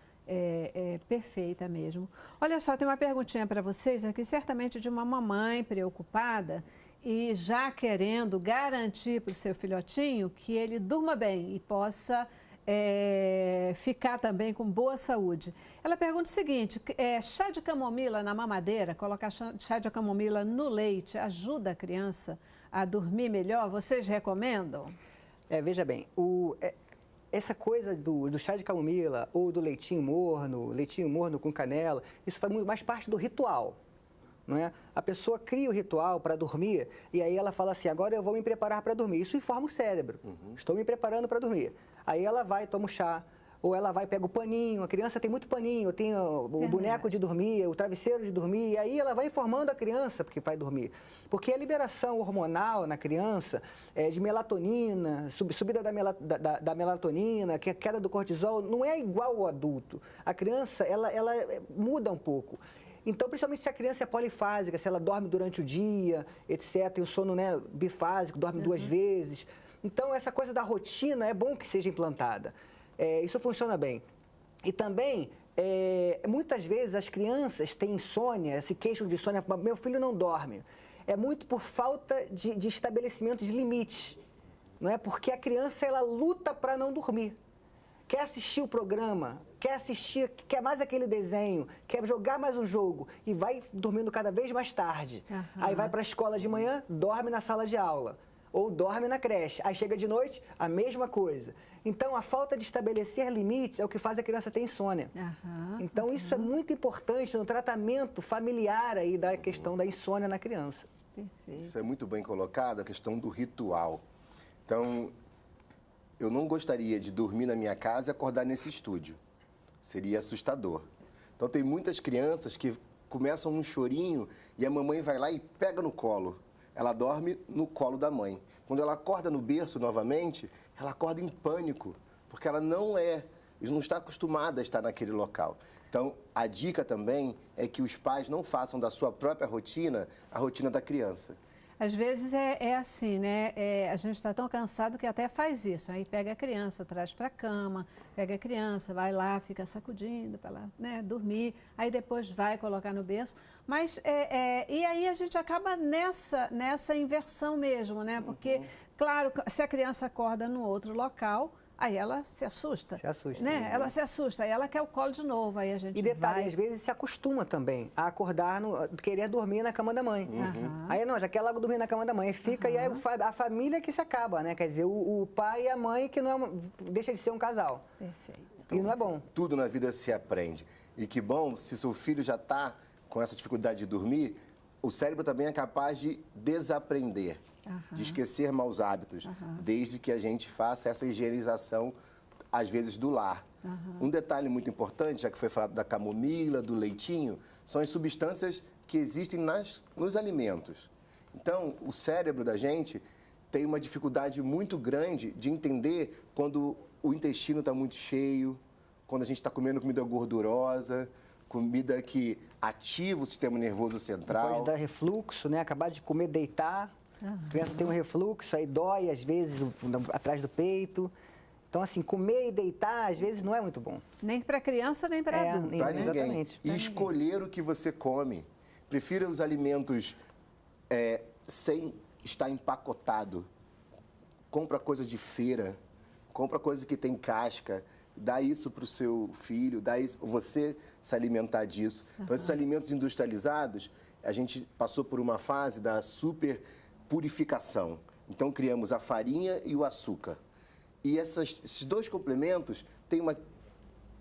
perfeita mesmo. Olha só, tem uma perguntinha para vocês aqui, certamente de uma mamãe preocupada e já querendo garantir para o seu filhotinho que ele durma bem e possa ficar também com boa saúde. Ela pergunta o seguinte, chá de camomila na mamadeira, colocar chá de camomila no leite, ajuda a criança a dormir melhor? Vocês recomendam? Veja bem, essa coisa do chá de camomila ou do leitinho morno com canela, isso faz mais parte do ritual. Não é? A pessoa cria o ritual para dormir e aí ela fala assim, agora eu vou me preparar para dormir. Isso informa o cérebro. Estou me preparando para dormir. Aí ela vai, toma o chá, ou ela vai, pega o paninho. A criança tem muito paninho, tem o boneco de dormir, o travesseiro de dormir. E aí ela vai informando a criança porque vai dormir. Porque a liberação hormonal na criança de melatonina, subida da melatonina, que é a queda do cortisol, não é igual ao adulto. A criança, ela muda um pouco. Então, principalmente se a criança é polifásica, se ela dorme durante o dia, etc., tem o sono, né, bifásico, dorme 2 vezes. Então, essa coisa da rotina é bom que seja implantada. Isso funciona bem. E também, muitas vezes as crianças têm insônia, se queixam de insônia, meu filho não dorme. É muito por falta de estabelecimento de limites. Não é? Porque a criança, ela luta para não dormir. Quer assistir o programa, quer mais aquele desenho, quer jogar mais um jogo e vai dormindo cada vez mais tarde. Aí vai para a escola de manhã, dorme na sala de aula ou dorme na creche. Aí chega de noite, a mesma coisa. Então, a falta de estabelecer limites é o que faz a criança ter insônia. Então, isso é muito importante no tratamento familiar aí da questão da insônia na criança. Perfeito. Isso é muito bem colocado, a questão do ritual. Então, eu não gostaria de dormir na minha casa e acordar nesse estúdio. Seria assustador. Então, tem muitas crianças que começam num chorinho e a mamãe vai lá e pega no colo. Ela dorme no colo da mãe. Quando ela acorda no berço novamente, ela acorda em pânico, porque ela não está acostumada a estar naquele local. Então, a dica também é que os pais não façam da sua própria rotina a rotina da criança. Às vezes é assim, né? A gente está tão cansado que até faz isso. Aí pega a criança, traz para a cama, pega a criança, vai lá, fica sacudindo para ela, né, dormir. Aí depois vai colocar no berço. Mas, e aí a gente acaba nessa inversão mesmo, né? Porque, claro, se a criança acorda num outro local, aí ela se assusta. Se assusta. Né? Ela se assusta, aí ela quer o colo de novo, aí a gente E detalhe, vai... às vezes se acostuma também a acordar, querer dormir na cama da mãe. Aí não, já quer logo dormir na cama da mãe. Fica e aí a família que se acaba, né? Quer dizer, o pai e a mãe que não deixa de ser um casal. Perfeito. E não é bom. Tudo na vida se aprende. E que bom, se seu filho já está com essa dificuldade de dormir, o cérebro também é capaz de desaprender, de esquecer maus hábitos, desde que a gente faça essa higienização, às vezes, do lar. Um detalhe muito importante, já que foi falado da camomila, do leitinho, são as substâncias que existem nos alimentos. Então, o cérebro da gente tem uma dificuldade muito grande de entender quando o intestino está muito cheio, quando a gente está comendo comida gordurosa, comida que ativa o sistema nervoso central. Pode dar refluxo, né? Acabar de comer, deitar. A criança tem um refluxo, aí dói, às vezes, atrás do peito. Então, assim, comer e deitar, às vezes, não é muito bom. Nem para criança, nem para adulto. Para ninguém. Exatamente. E escolher o que você come. Prefira os alimentos sem estar empacotado. Compra coisa de feira, compra coisa que tem casca, dá isso para o seu filho, dá isso, você se alimentar disso. Então, esses alimentos industrializados, a gente passou por uma fase da super purificação. Então, criamos a farinha e o açúcar. E esses dois complementos têm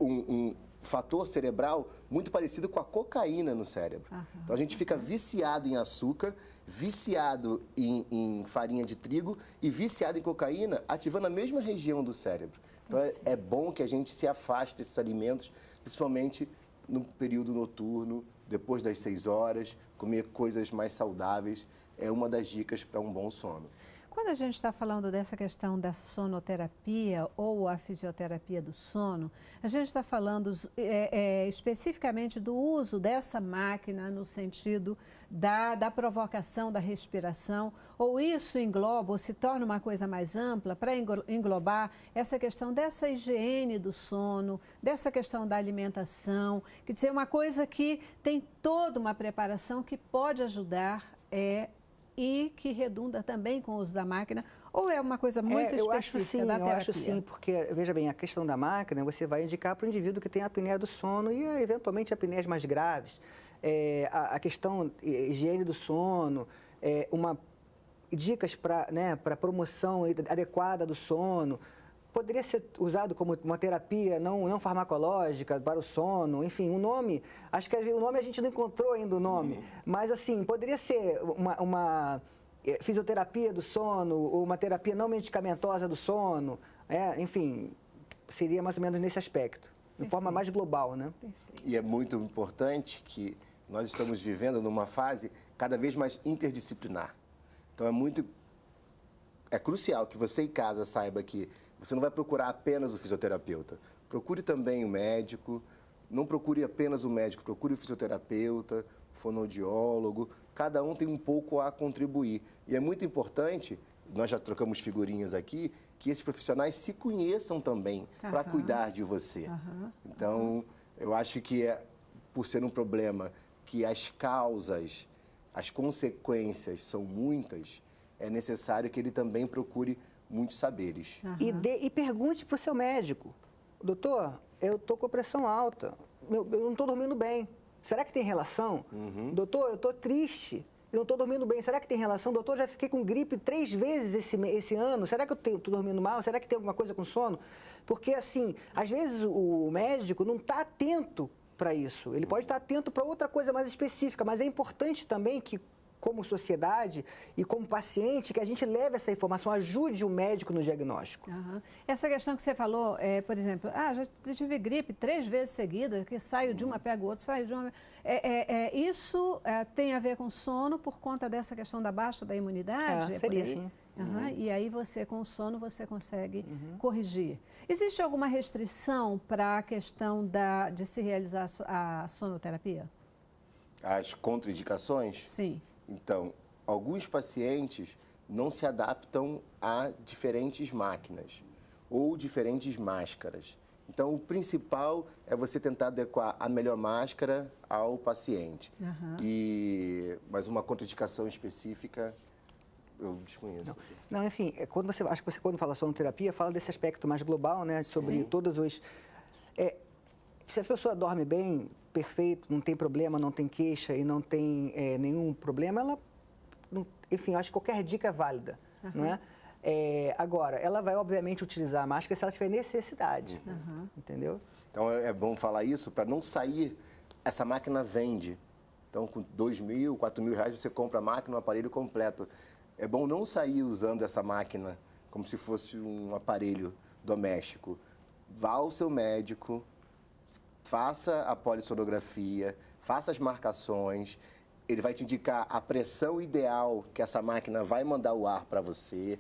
um fator cerebral muito parecido com a cocaína no cérebro. Então, a gente fica viciado em açúcar, viciado em farinha de trigo e viciado em cocaína, ativando a mesma região do cérebro. Então, é bom que a gente se afaste desses alimentos, principalmente no período noturno, depois das 6 horas, comer coisas mais saudáveis é uma das dicas para um bom sono. Quando a gente está falando dessa questão da sonoterapia ou a fisioterapia do sono, a gente está falando especificamente do uso dessa máquina no sentido da provocação da respiração, ou isso engloba ou se torna uma coisa mais ampla para englobar essa questão dessa higiene do sono, dessa questão da alimentação, quer dizer, uma coisa que tem toda uma preparação que pode ajudar e que redunda também com o uso da máquina, ou é uma coisa muito específica da terapia? Eu acho sim, porque, veja bem, a questão da máquina, você vai indicar para o indivíduo que tem apneia do sono e, eventualmente, apneias mais graves. A questão higiene do sono, dicas para promoção adequada do sono, poderia ser usado como uma terapia não farmacológica para o sono, enfim, um nome, acho que o nome a gente não encontrou ainda o nome, mas assim, poderia ser uma fisioterapia do sono, ou uma terapia não medicamentosa do sono, enfim, seria mais ou menos nesse aspecto, de forma mais global, né? E é muito importante que nós estamos vivendo numa fase cada vez mais interdisciplinar. Então, é crucial que você em casa saiba que você não vai procurar apenas o fisioterapeuta. Procure também o médico, não procure apenas o médico, procure o fisioterapeuta, o fonoaudiólogo, cada um tem um pouco a contribuir. E é muito importante, nós já trocamos figurinhas aqui, que esses profissionais se conheçam também para cuidar de você. Então, eu acho que por ser um problema que as causas, as consequências são muitas, é necessário que ele também procure muitos saberes. E pergunte para o seu médico, doutor, eu estou com pressão alta, eu não estou dormindo bem, será que tem relação? Doutor, eu estou triste, eu não estou dormindo bem, será que tem relação? Doutor, já fiquei com gripe 3 vezes esse ano, será que eu estou dormindo mal? Será que tem alguma coisa com sono? Porque, assim, às vezes o médico não está atento para isso, ele pode estar atento para outra coisa mais específica, mas é importante também que, como sociedade e como paciente, que a gente leve essa informação, ajude o médico no diagnóstico. Essa questão que você falou, por exemplo, já tive gripe 3 vezes seguidas, que saio de uma, pego outra, saio de uma... Isso tem a ver com sono por conta dessa questão da baixa da imunidade? Seria sim. E aí você, com o sono, você consegue corrigir. Existe alguma restrição para a questão de se realizar a sonoterapia? As contraindicações? Sim. Então, alguns pacientes não se adaptam a diferentes máquinas ou diferentes máscaras. Então, o principal é você tentar adequar a melhor máscara ao paciente. Uhum. Mas uma contraindicação específica, eu desconheço. Não, enfim, acho que você quando fala sonoterapia, fala desse aspecto mais global, né? Sobre Sim. todos os... se a pessoa dorme bem, perfeito, não tem problema, não tem queixa e não tem nenhum problema, ela... Enfim, acho que qualquer dica é válida, não é? Agora, ela vai, obviamente, utilizar a máscara se ela tiver necessidade, entendeu? Então, é bom falar isso para não sair... Essa máquina vende. Então, com R$2.000, R$4.000 você compra a máquina, um aparelho completo. É bom não sair usando essa máquina como se fosse um aparelho doméstico. Vá ao seu médico, faça a polissonografia, faça as marcações. Ele vai te indicar a pressão ideal que essa máquina vai mandar o ar para você.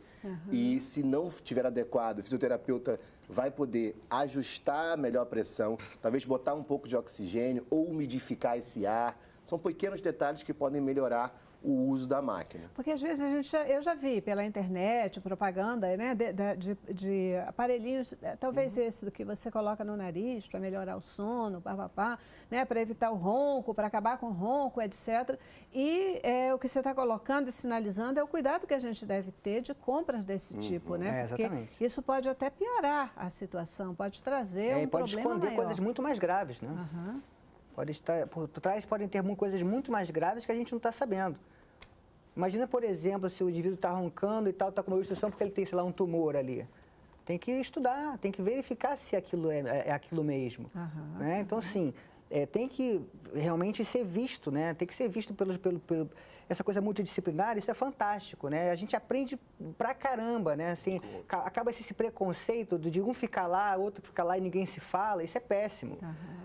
E se não estiver adequado, o fisioterapeuta vai poder ajustar a melhor pressão, talvez botar um pouco de oxigênio ou umidificar esse ar. São pequenos detalhes que podem melhorar o uso da máquina. Porque às vezes eu já vi pela internet propaganda, né, de aparelhinhos, talvez esse do que você coloca no nariz para melhorar o sono, né, para evitar o ronco, para acabar com o ronco, etc. E o que você está colocando e sinalizando é o cuidado que a gente deve ter de compras desse tipo, né? Porque exatamente. isso pode até piorar a situação, pode trazer um pode problema esconder maior. coisas muito mais graves, né? Pode estar por trás, podem ter coisas muito mais graves que a gente não está sabendo. Imagina, por exemplo, se o indivíduo está roncando e tal, está com uma obstrução porque ele tem, sei lá, um tumor ali. Tem que estudar, tem que verificar se aquilo é aquilo mesmo. Né? Então, assim, tem que realmente ser visto, né? Tem que ser visto essa coisa multidisciplinar, isso é fantástico, né? A gente aprende pra caramba, né? Assim, acaba esse preconceito de um ficar lá, outro ficar lá e ninguém se fala, isso é péssimo.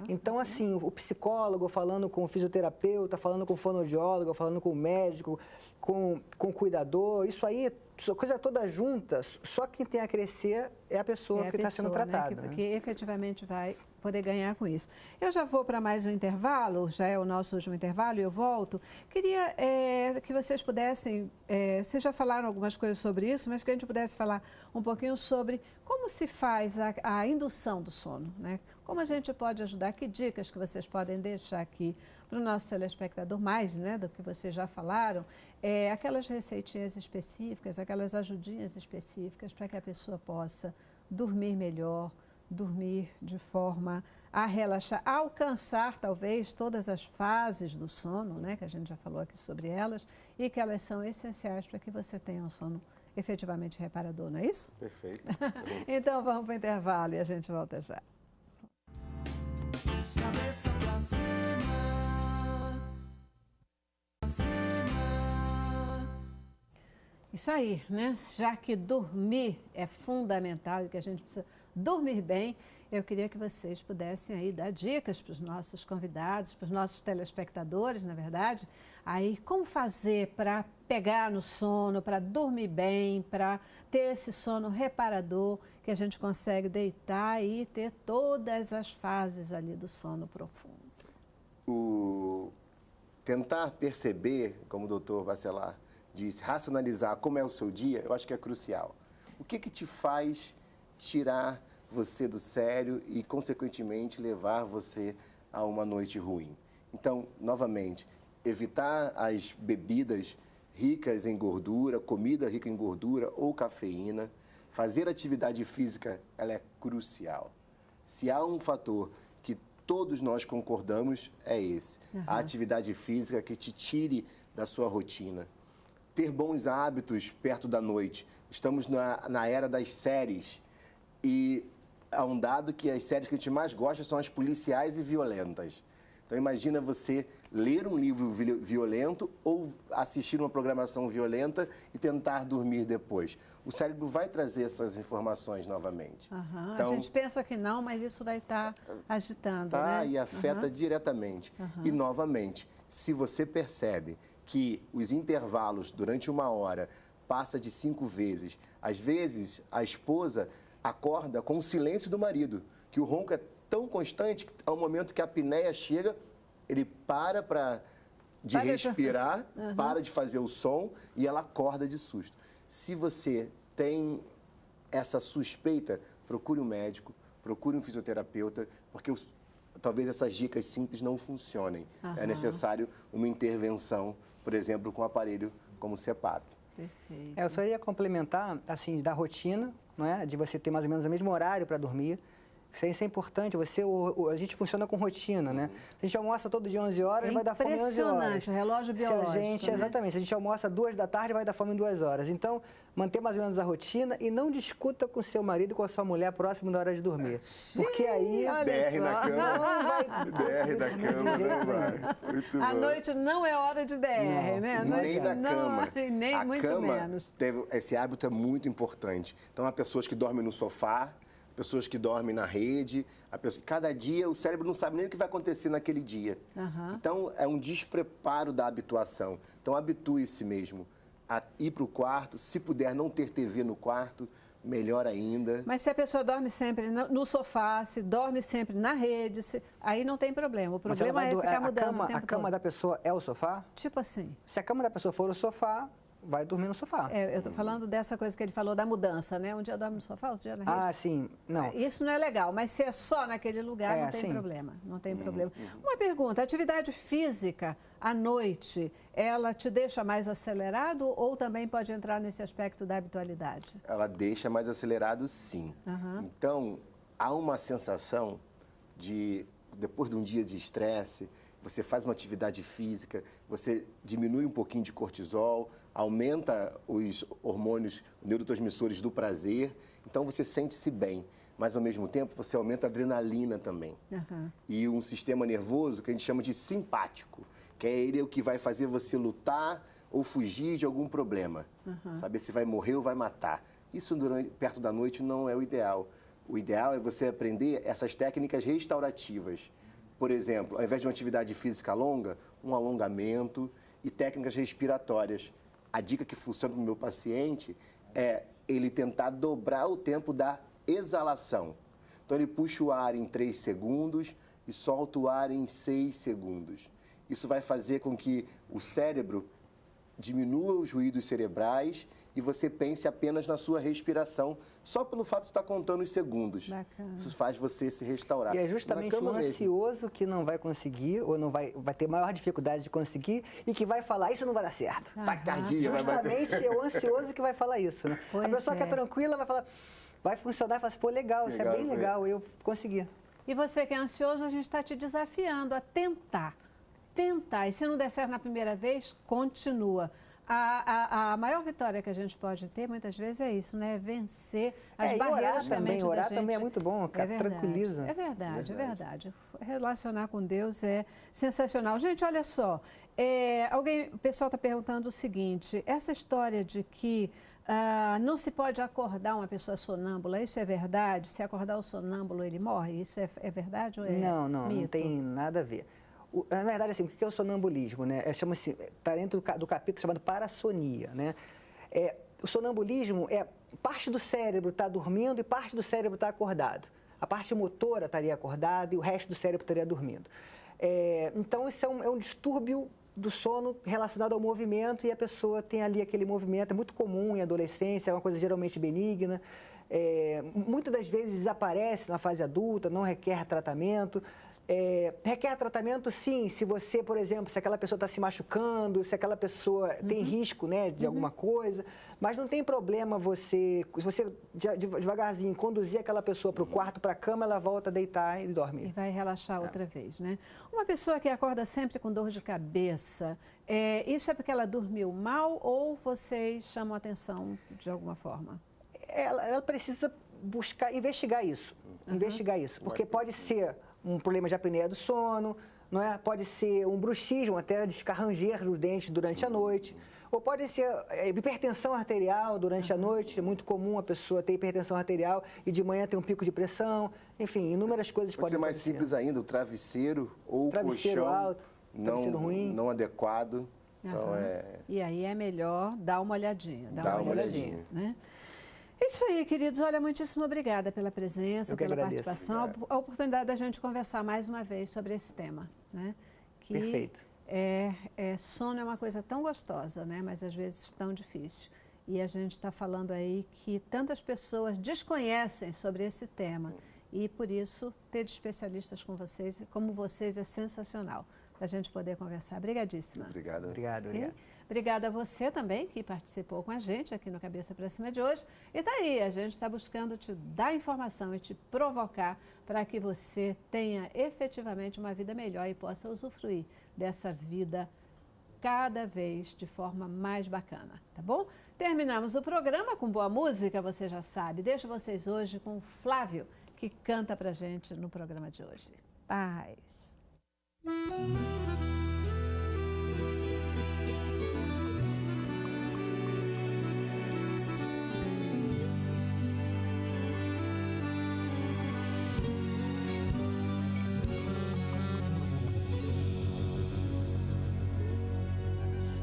Então, assim, o psicólogo falando com o fisioterapeuta, falando com o fonoaudiólogo, falando com o médico, com o cuidador, isso aí, coisa toda junta, só quem tem a crescer é a pessoa que está sendo tratada. Né? Que efetivamente vai poder ganhar com isso. Eu já vou para mais um intervalo, já é o nosso último intervalo e eu volto. Queria que vocês pudessem, vocês já falaram algumas coisas sobre isso, mas que a gente pudesse falar um pouquinho sobre como se faz a indução do sono, né? Como a gente pode ajudar, que dicas que vocês podem deixar aqui para o nosso telespectador, mais, né, do que vocês já falaram, aquelas receitinhas específicas, aquelas ajudinhas específicas para que a pessoa possa dormir melhor, dormir de forma a relaxar, a alcançar talvez todas as fases do sono, né, que a gente já falou aqui sobre elas, e que elas são essenciais para que você tenha um sono efetivamente reparador, não é isso? Perfeito. Então vamos para o intervalo e a gente volta já. Cabeça pra cima, pra cima. Isso aí, né? Já que dormir é fundamental e que a gente precisa dormir bem. Eu queria que vocês pudessem aí dar dicas para os nossos convidados, para os nossos telespectadores, na verdade, aí como fazer para pegar no sono, para dormir bem, para ter esse sono reparador, que a gente consegue deitar e ter todas as fases ali do sono profundo. Tentar perceber, como o doutor Bacelar disse, racionalizar como é o seu dia, eu acho que é crucial. O que te faz tirar você do sério e, consequentemente, levar você a uma noite ruim? Então, novamente, evitar as bebidas ricas em gordura, comida rica em gordura ou cafeína. Fazer atividade física, ela é crucial. Se há um fator que todos nós concordamos, é esse. A atividade física que te tire da sua rotina. Ter bons hábitos perto da noite. Estamos na era das séries e há um dado que as séries que a gente mais gosta são as policiais e violentas. Então, imagina você ler um livro violento ou assistir uma programação violenta e tentar dormir depois. O cérebro vai trazer essas informações novamente. Então, a gente pensa que não, mas isso vai estar agitando, né? E afeta diretamente. E, novamente, se você percebe que os intervalos durante uma hora passa de 5 vezes, às vezes a esposa acorda com o silêncio do marido, que o ronco é tão constante que ao momento que a apneia chega, ele para de respirar, para de fazer o som e ela acorda de susto. Se você tem essa suspeita, procure um médico, procure um fisioterapeuta, porque talvez essas dicas simples não funcionem. É necessário uma intervenção, por exemplo, com um aparelho como o CPAP. Perfeito. Eu só ia complementar, assim, da rotina, não é? De você ter mais ou menos o mesmo horário para dormir. Isso é importante, a gente funciona com rotina, né? Se a gente almoça todo dia 11 horas, vai dar fome em 11 horas. Impressionante, o relógio biológico, né? Exatamente, se a gente almoça 2 da tarde, vai dar fome em 2 horas. Então, manter mais ou menos a rotina e não discuta com seu marido e com a sua mulher próximo da hora de dormir. Porque aí... DR na cama. Não vai... DR na cama, não vai. Muito bom. A noite não é hora de DR, né? A noite Nem na cama. Nem a muito cama, menos. Esse hábito é muito importante. Então, há pessoas que dormem no sofá, pessoas que dormem na rede. Cada dia o cérebro não sabe nem o que vai acontecer naquele dia. Então, é um despreparo da habituação. Então, habitue-se mesmo a ir para o quarto. Se puder não ter TV no quarto, melhor ainda. Mas se a pessoa dorme sempre no sofá, se dorme sempre na rede, aí não tem problema. O problema é ficar mudando o tempo A cama da pessoa é o sofá? Tipo assim. Se a cama da pessoa for o sofá, vai dormir no sofá. Eu estou falando dessa coisa que ele falou da mudança, né? Um dia dorme no sofá, outro dia na rede. Ah, sim. Não. Isso não é legal, mas se é só naquele lugar, não tem problema. Não tem problema. Uma pergunta, atividade física à noite, ela te deixa mais acelerado ou também pode entrar nesse aspecto da habitualidade? Ela deixa mais acelerado, sim. Então, há uma sensação de, depois de um dia de estresse, você faz uma atividade física, você diminui um pouquinho de cortisol, aumenta os hormônios, neurotransmissores do prazer, então você sente-se bem, mas ao mesmo tempo você aumenta a adrenalina também. E um sistema nervoso que a gente chama de simpático, que é ele o que vai fazer você lutar ou fugir de algum problema, saber se vai morrer ou vai matar. Isso perto da noite não é o ideal. O ideal é você aprender essas técnicas restaurativas. Por exemplo, ao invés de uma atividade física longa, um alongamento e técnicas respiratórias. A dica que funciona para o meu paciente é ele tentar dobrar o tempo da exalação. Então, ele puxa o ar em 3 segundos e solta o ar em 6 segundos. Isso vai fazer com que o cérebro diminua os ruídos cerebrais e você pense apenas na sua respiração, só pelo fato de estar contando os segundos. Bacana. Isso faz você se restaurar. E é justamente o ansioso que não vai conseguir, ou não vai ter maior dificuldade de conseguir, e que vai falar, isso não vai dar certo. Taquicardia vai bater. Justamente é o ansioso que vai falar isso, né? Pois a pessoa que é tranquila vai falar, vai funcionar e fala assim, pô, legal, isso é bem legal, eu consegui. E você que é ansioso, a gente está te desafiando a tentar. E se não der certo na primeira vez, continua. A maior vitória que a gente pode ter, muitas vezes, é isso, né? Vencer as barreiras da mente da gente. Orar também é muito bom, cara, tranquiliza. É verdade. Relacionar com Deus é sensacional. Gente, olha só, o pessoal está perguntando o seguinte, essa história de que não se pode acordar uma pessoa sonâmbula, isso é verdade? Se acordar o sonâmbulo, ele morre? Isso é verdade ou é Não mito? tem nada a ver. Na verdade, assim, o que é o sonambulismo? Né? Chama-se, está dentro do capítulo chamado parassonia. Né? O sonambulismo é parte do cérebro está dormindo e parte do cérebro está acordado. A parte motora estaria acordada e o resto do cérebro estaria dormindo. Então, isso é um distúrbio do sono relacionado ao movimento e a pessoa tem ali aquele movimento, é muito comum em adolescência, é uma coisa geralmente benigna, muitas das vezes desaparece na fase adulta, não requer tratamento. Requer tratamento, sim, se você, por exemplo, se aquela pessoa está se machucando, se aquela pessoa tem risco, né, de alguma coisa, mas não tem problema se você devagarzinho conduzir aquela pessoa para o quarto, para a cama, ela volta a deitar e dorme. E vai relaxar outra vez, né? Uma pessoa que acorda sempre com dor de cabeça, isso é porque ela dormiu mal ou vocês chamam a atenção de alguma forma? Ela precisa investigar isso, porque pode ser um problema de apneia do sono, não é? Pode ser um bruxismo, até de ficar ranger os dentes durante a noite, ou pode ser hipertensão arterial durante a noite, é muito comum a pessoa ter hipertensão arterial e de manhã ter um pico de pressão, enfim, inúmeras coisas podem acontecer. Pode ser mais simples ainda, o travesseiro ou o colchão alto, travesseiro ruim. não adequado. Então, E aí é melhor dar uma olhadinha. Dá uma olhadinha. Né? Isso aí, queridos. Olha, muitíssimo obrigada pela presença, pela participação, a oportunidade da gente conversar mais uma vez sobre esse tema, né? Que Perfeito. Sono é uma coisa tão gostosa, né? Mas às vezes tão difícil. E a gente está falando aí que tantas pessoas desconhecem sobre esse tema. E por isso, ter especialistas como vocês é sensacional para a gente poder conversar. Obrigadíssima. Obrigado. Obrigado. Obrigada a você também que participou com a gente aqui no Cabeça para Cima de hoje. E tá aí, a gente está buscando te dar informação e te provocar para que você tenha efetivamente uma vida melhor e possa usufruir dessa vida cada vez de forma mais bacana, tá bom? Terminamos o programa com boa música, você já sabe. Deixo vocês hoje com o Flávio, que canta pra gente no programa de hoje. Paz.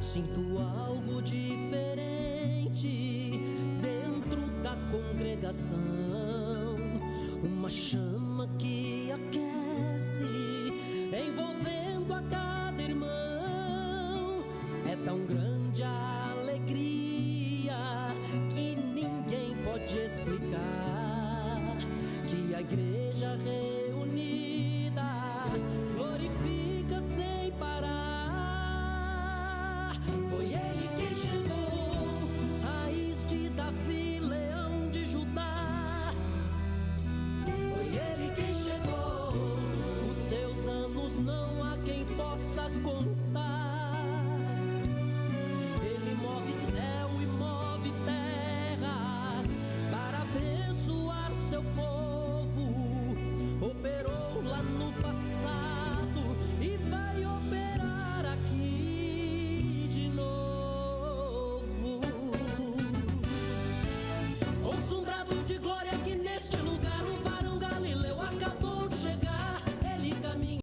Sinto algo diferente dentro da congregação, uma chama que aquece, envolvendo a cada irmão. É tão grande a alegria que ninguém pode explicar, que a igreja